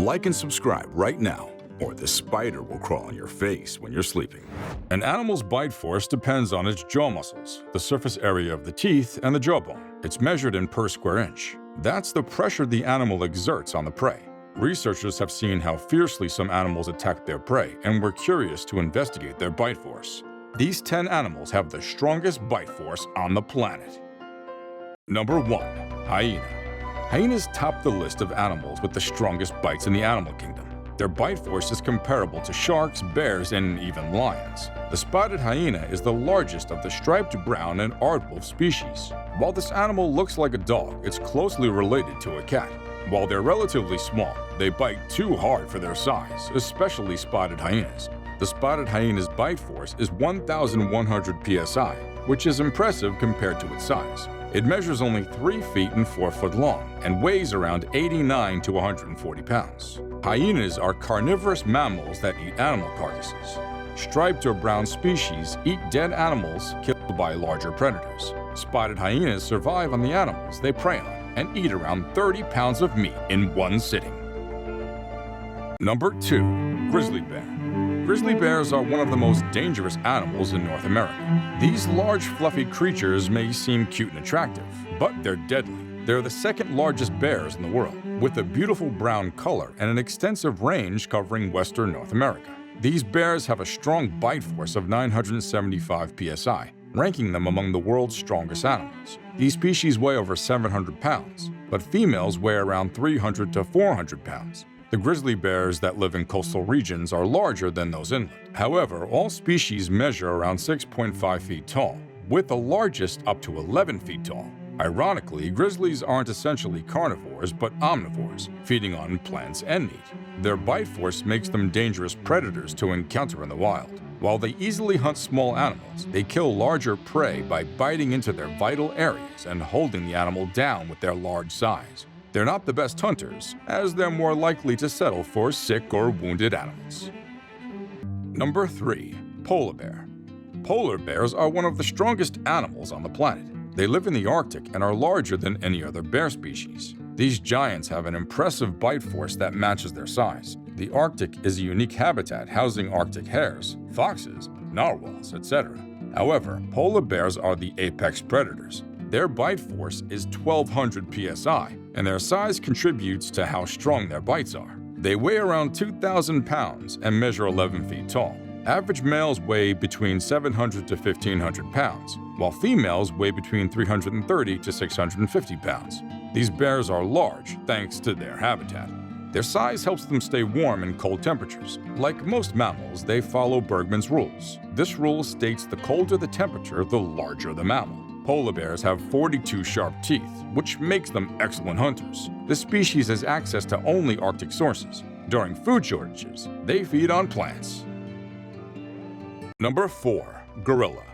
Like and subscribe right now, or the spider will crawl on your face when you're sleeping. An animal's bite force depends on its jaw muscles, the surface area of the teeth, and the jawbone. It's measured in per square inch. That's the pressure the animal exerts on the prey. Researchers have seen how fiercely some animals attack their prey and were curious to investigate their bite force. These 10 animals have the strongest bite force on the planet. Number 1. Hyena. Hyenas top the list of animals with the strongest bites in the animal kingdom. Their bite force is comparable to sharks, bears, and even lions. The spotted hyena is the largest of the striped brown and aardwolf species. While this animal looks like a dog, it's closely related to a cat. While they're relatively small, they bite too hard for their size, especially spotted hyenas. The spotted hyena's bite force is 1,100 psi, which is impressive compared to its size. It measures only 3 feet and 4 foot long and weighs around 89 to 140 pounds. Hyenas are carnivorous mammals that eat animal carcasses. Striped or brown species eat dead animals killed by larger predators. Spotted hyenas survive on the animals they prey on and eat around 30 pounds of meat in one sitting. Number 2. Grizzly Bear. Grizzly bears are one of the most dangerous animals in North America. These large, fluffy creatures may seem cute and attractive, but they're deadly. They're the second largest bears in the world, with a beautiful brown color and an extensive range covering western North America. These bears have a strong bite force of 975 psi, ranking them among the world's strongest animals. These species weigh over 700 pounds, but females weigh around 300 to 400 pounds. The grizzly bears that live in coastal regions are larger than those inland. However, all species measure around 6.5 feet tall, with the largest up to 11 feet tall. Ironically, grizzlies aren't essentially carnivores but omnivores, feeding on plants and meat. Their bite force makes them dangerous predators to encounter in the wild. While they easily hunt small animals, they kill larger prey by biting into their vital areas and holding the animal down with their large size. They're not the best hunters, as they're more likely to settle for sick or wounded animals. Number 3. Polar Bear. Polar bears are one of the strongest animals on the planet. They live in the Arctic and are larger than any other bear species. These giants have an impressive bite force that matches their size. The Arctic is a unique habitat housing Arctic hares, foxes, narwhals, etc. However, polar bears are the apex predators. Their bite force is 1,200 psi, and their size contributes to how strong their bites are. They weigh around 2,000 pounds and measure 11 feet tall. Average males weigh between 700 to 1,500 pounds, while females weigh between 330 to 650 pounds. These bears are large thanks to their habitat. Their size helps them stay warm in cold temperatures. Like most mammals, they follow Bergmann's rules. This rule states the colder the temperature, the larger the mammal. Polar bears have 42 sharp teeth, which makes them excellent hunters. This species has access to only Arctic sources. During food shortages, they feed on plants. Number 4. Gorilla.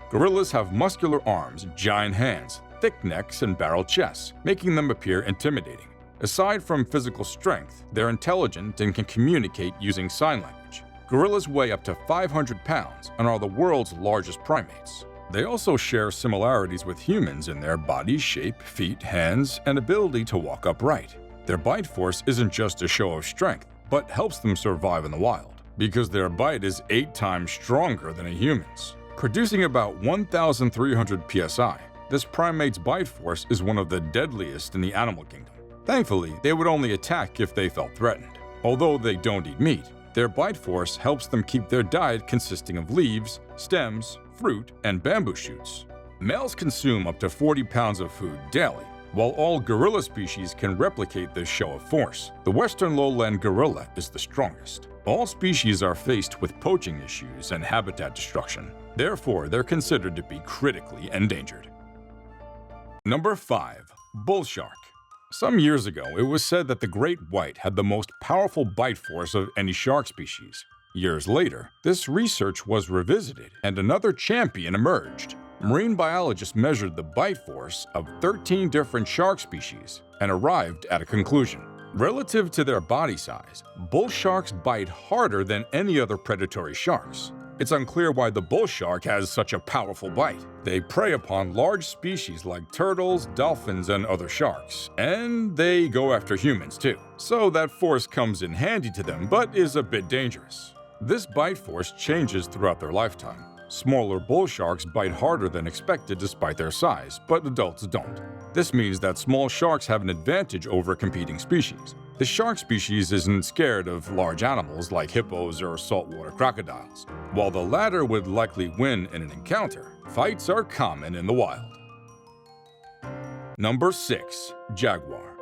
Gorillas have muscular arms, giant hands, thick necks, and barrel chests, making them appear intimidating. Aside from physical strength, they're intelligent and can communicate using sign language. Gorillas weigh up to 500 pounds and are the world's largest primates. They also share similarities with humans in their body shape, feet, hands, and ability to walk upright. Their bite force isn't just a show of strength, but helps them survive in the wild, because their bite is 8 times stronger than a human's. Producing about 1,300 psi, this primate's bite force is one of the deadliest in the animal kingdom. Thankfully, they would only attack if they felt threatened. Although they don't eat meat, their bite force helps them keep their diet consisting of leaves, stems, fruit, and bamboo shoots. Males consume up to 40 pounds of food daily. While all gorilla species can replicate this show of force, the western lowland gorilla is the strongest. All species are faced with poaching issues and habitat destruction. Therefore, they're considered to be critically endangered. Number 5. Bull shark. Some years ago, it was said that the great white had the most powerful bite force of any shark species. Years later, this research was revisited and another champion emerged. Marine biologists measured the bite force of 13 different shark species and arrived at a conclusion. Relative to their body size, bull sharks bite harder than any other predatory sharks. It's unclear why the bull shark has such a powerful bite. They prey upon large species like turtles, dolphins, and other sharks. And they go after humans too. So that force comes in handy to them, but is a bit dangerous. This bite force changes throughout their lifetime. Smaller bull sharks bite harder than expected despite their size, but adults don't. This means that small sharks have an advantage over competing species. The shark species isn't scared of large animals like hippos or saltwater crocodiles. While the latter would likely win in an encounter, fights are common in the wild. Number 6. Jaguar.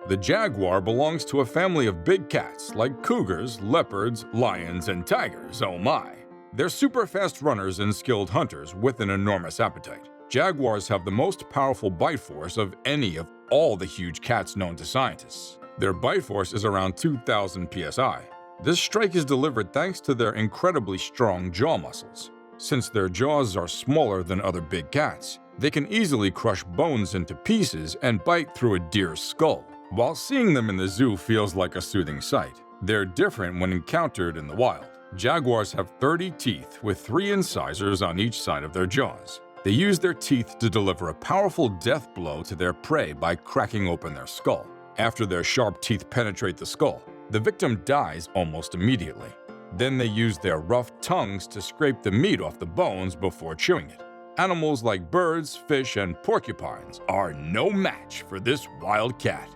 The jaguar belongs to a family of big cats like cougars, leopards, lions, and tigers, oh my! They're super fast runners and skilled hunters with an enormous appetite. Jaguars have the most powerful bite force of any of all the huge cats known to scientists. Their bite force is around 2,000 psi. This strike is delivered thanks to their incredibly strong jaw muscles. Since their jaws are smaller than other big cats, they can easily crush bones into pieces and bite through a deer's skull. While seeing them in the zoo feels like a soothing sight, they're different when encountered in the wild. Jaguars have 30 teeth with 3 incisors on each side of their jaws. They use their teeth to deliver a powerful death blow to their prey by cracking open their skull. After their sharp teeth penetrate the skull, the victim dies almost immediately. Then they use their rough tongues to scrape the meat off the bones before chewing it. Animals like birds, fish, and porcupines are no match for this wild cat.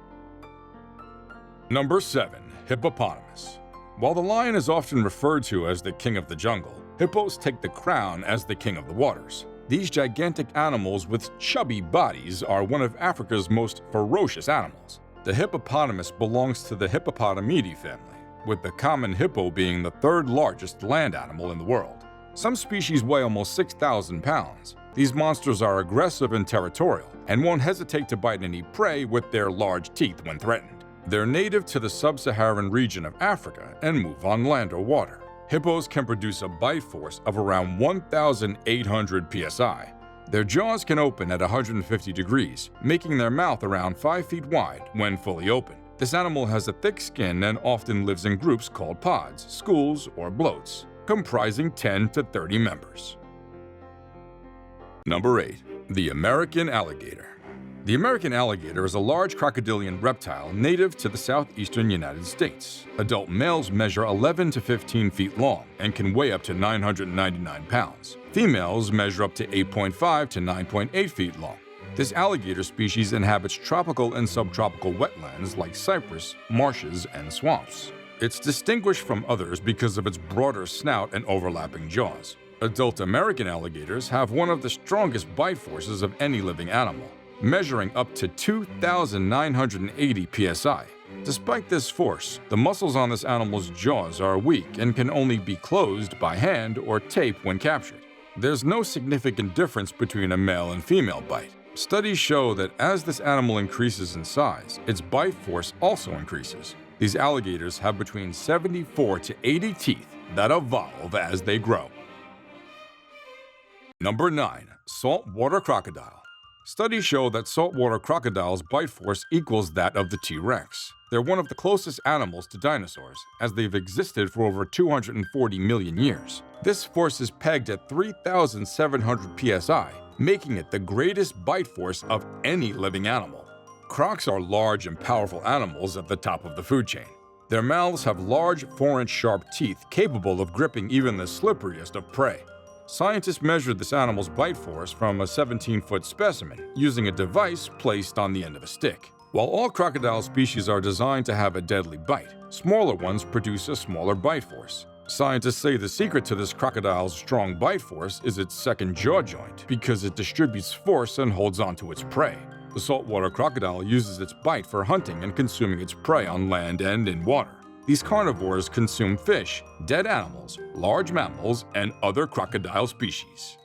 Number 7. Hippopotamus. While the lion is often referred to as the king of the jungle, hippos take the crown as the king of the waters. These gigantic animals with chubby bodies are one of Africa's most ferocious animals. The hippopotamus belongs to the Hippopotamidae family, with the common hippo being the 3rd largest land animal in the world. Some species weigh almost 6,000 pounds. These monsters are aggressive and territorial, and won't hesitate to bite any prey with their large teeth when threatened. They're native to the sub-Saharan region of Africa and move on land or water. Hippos can produce a bite force of around 1,800 psi. Their jaws can open at 150 degrees, making their mouth around 5 feet wide when fully open. This animal has a thick skin and often lives in groups called pods, schools, or bloats, comprising 10 to 30 members. Number 8. The American Alligator. The American alligator is a large crocodilian reptile native to the southeastern United States. Adult males measure 11 to 15 feet long and can weigh up to 999 pounds. Females measure up to 8.5 to 9.8 feet long. This alligator species inhabits tropical and subtropical wetlands like cypress, marshes, and swamps. It's distinguished from others because of its broader snout and overlapping jaws. Adult American alligators have one of the strongest bite forces of any living animal, measuring up to 2,980 psi. Despite this force, the muscles on this animal's jaws are weak and can only be closed by hand or tape when captured. There's no significant difference between a male and female bite. Studies show that as this animal increases in size, its bite force also increases. These alligators have between 74 to 80 teeth that evolve as they grow. Number 9. Saltwater Crocodile. Studies show that saltwater crocodiles' bite force equals that of the T-Rex. They're one of the closest animals to dinosaurs, as they've existed for over 240 million years. This force is pegged at 3,700 psi, making it the greatest bite force of any living animal. Crocs are large and powerful animals at the top of the food chain. Their mouths have large, 4-inch sharp teeth capable of gripping even the slipperiest of prey. Scientists measured this animal's bite force from a 17-foot specimen using a device placed on the end of a stick. While all crocodile species are designed to have a deadly bite, smaller ones produce a smaller bite force. Scientists say the secret to this crocodile's strong bite force is its second jaw joint because it distributes force and holds onto its prey. The saltwater crocodile uses its bite for hunting and consuming its prey on land and in water. These carnivores consume fish, dead animals, large mammals, and other crocodile species.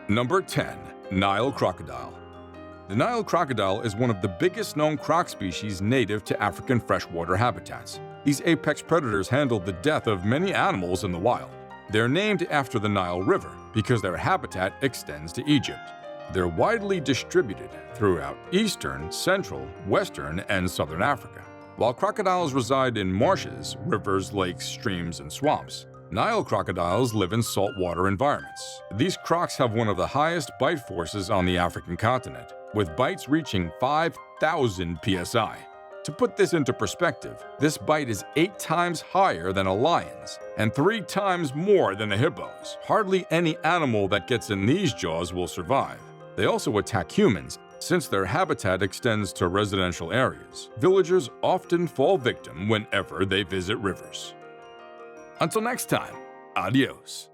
Number 10. Nile Crocodile. The Nile crocodile is one of the biggest known croc species native to African freshwater habitats. These apex predators handled the death of many animals in the wild. They're named after the Nile River because their habitat extends to Egypt. They're widely distributed throughout eastern, central, western, and southern Africa. While crocodiles reside in marshes, rivers, lakes, streams, and swamps, Nile crocodiles live in saltwater environments. These crocs have one of the highest bite forces on the African continent, with bites reaching 5,000 psi. To put this into perspective, this bite is 8 times higher than a lion's and 3 times more than a hippo's. Hardly any animal that gets in these jaws will survive. They also attack humans. Since their habitat extends to residential areas, villagers often fall victim whenever they visit rivers. Until next time, adios.